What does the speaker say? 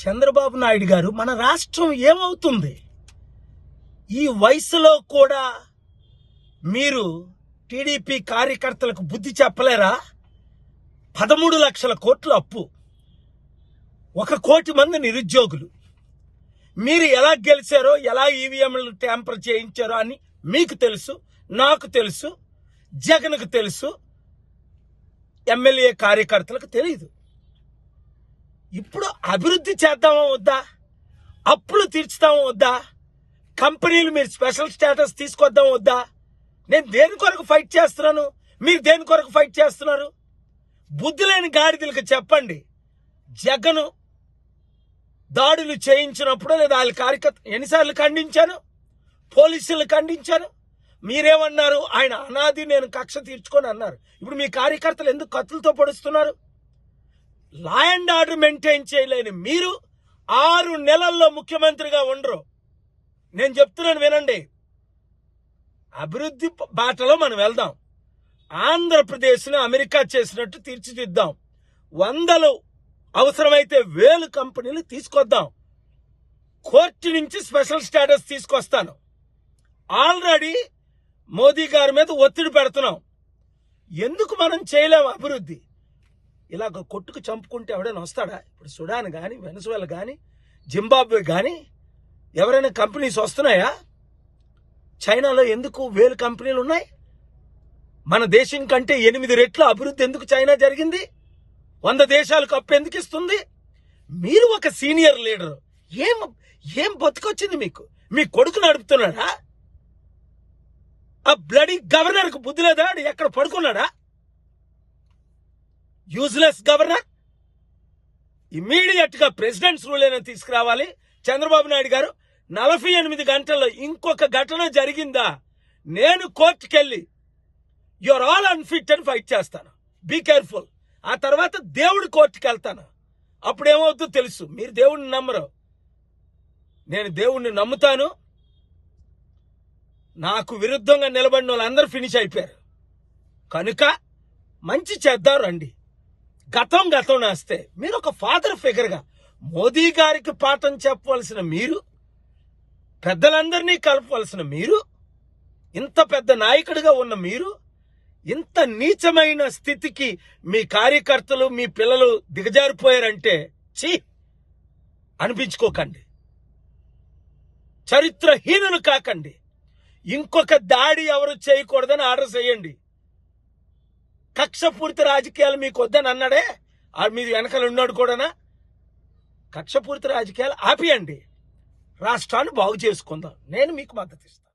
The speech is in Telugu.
చంద్రబాబు నాయుడు గారు, మన రాష్ట్రం ఏమవుతుంది? ఈ వయసులో కూడా మీరు టీడీపీ కార్యకర్తలకు బుద్ధి చెప్పలేరా? 13 లక్షల కోట్ల అప్పు, 1 కోటి మంది నిరుద్యోగులు. మీరు ఎలా గెలిచారో, ఎలా ఈవీఎంలు ట్యాంపర్ చేయించారో అని మీకు తెలుసు, నాకు తెలుసు, జగన్కు తెలుసు, ఎమ్మెల్యే కార్యకర్తలకు తెలియదు. ఇప్పుడు అభివృద్ధి చేద్దామా వద్దా? అప్పులు తీర్చుతామా వద్దా? కంపెనీలు మీరు స్పెషల్ స్టేటస్ తీసుకొద్దామా వద్దా? నేను దేని కొరకు ఫైట్ చేస్తున్నాను, మీరు దేని కొరకు ఫైట్ చేస్తున్నారు? బుద్ధి లేని గాడిదలకు చెప్పండి. జగను దాడులు చేయించినప్పుడు లేదా వాళ్ళ కార్యకర్త ఎన్నిసార్లు ఖండించాను, పోలీసులు ఖండించాను. మీరేమన్నారు? ఆయన అనాది, నేను కక్ష తీర్చుకొని అన్నారు. ఇప్పుడు మీ కార్యకర్తలు ఎందుకు కత్తులతో పొడుస్తున్నారు? లా అండ్ ఆర్డర్ మెయింటైన్ చేయలేని మీరు 6 నెలల్లో ముఖ్యమంత్రిగా ఉండరు. నేను చెప్తున్నాను వినండి. అభివృద్ధి బాటలో మనం వెళ్దాం. ఆంధ్రప్రదేశ్ను అమెరికా చేసినట్టు తీర్చిదిద్దాం. 100 అవసరమైతే 1000 కంపెనీలు తీసుకొద్దాం. కోర్టు నుంచి స్పెషల్ స్టేటస్ తీసుకొస్తాను. ఆల్రెడీ మోదీ గారి మీద ఒత్తిడి పెడుతున్నాం. ఎందుకు మనం చేయలేము అభివృద్ధి? ఇలాగ కొట్టుకు చంపుకుంటే ఎవడైనా వస్తాడా? ఇప్పుడు సుడాన్ కానీ, వెనజువేలా కానీ, జింబాబ్వే కానీ ఎవరైనా కంపెనీస్ వస్తున్నాయా? చైనాలో ఎందుకు 1000 కంపెనీలు ఉన్నాయి? మన దేశం కంటే 8 రెట్ల అభివృద్ధి ఎందుకు చైనా జరిగింది? 100 దేశాలకు అప్పు ఎందుకు ఇస్తుంది? మీరు ఒక సీనియర్ లీడర్, ఏం బతుకొచ్చింది మీకు? మీ కొడుకు నడుపుతున్నాడా? ఆ బ్లడీ గవర్నర్కు బుద్ధి లేదా? ఎక్కడ పడుకున్నాడా? Useless governor. ఇమ్మీడియట్ గా ప్రెసిడెంట్స్ రూల్ అయినా తీసుకురావాలి. చంద్రబాబు నాయుడు గారు 48 గంటల్లో ఇంకొక ఘటన జరిగిందా, నేను కోర్టుకెళ్ళి యూఆర్ ఆల్ అన్ఫిట్ అని ఫైట్ చేస్తాను. Be careful. ఆ తర్వాత దేవుడి కోర్టుకి వెళ్తాను. అప్పుడేమవుతుందో తెలుసు. మీరు దేవుడిని నమ్మరు, నేను దేవుడిని నమ్ముతాను. నాకు విరుద్ధంగా నిలబడిన వాళ్ళందరూ ఫినిష్ అయిపోయారు. కనుక మంచి చేద్దాం రండి. గతం నేస్తే మీరు ఒక ఫాదర్ ఫిగర్గా మోదీ గారికి పాఠం చెప్పవలసిన మీరు, పెద్దలందరినీ కలపవలసిన మీరు, ఇంత పెద్ద నాయకుడిగా ఉన్న మీరు ఇంత నీచమైన స్థితికి మీ కార్యకర్తలు, మీ పిల్లలు దిగజారిపోయారంటే ఛీ అనిపించుకోకండి. చరిత్రహీనులు కాకండి. ఇంకొక దాడి ఎవరు చేయకూడదని ఆర్డర్ చేయండి. కక్షపూరిత రాజకీయాలు మీకు వద్దని అన్నాడే, మీరు వెనకాల ఉన్నాడు కూడానా? కక్షపూరిత రాజకీయాలు ఆపియండి. రాష్ట్రాన్ని బాగు చేసుకుందాం. నేను మీకు మద్దతు ఇస్తాను.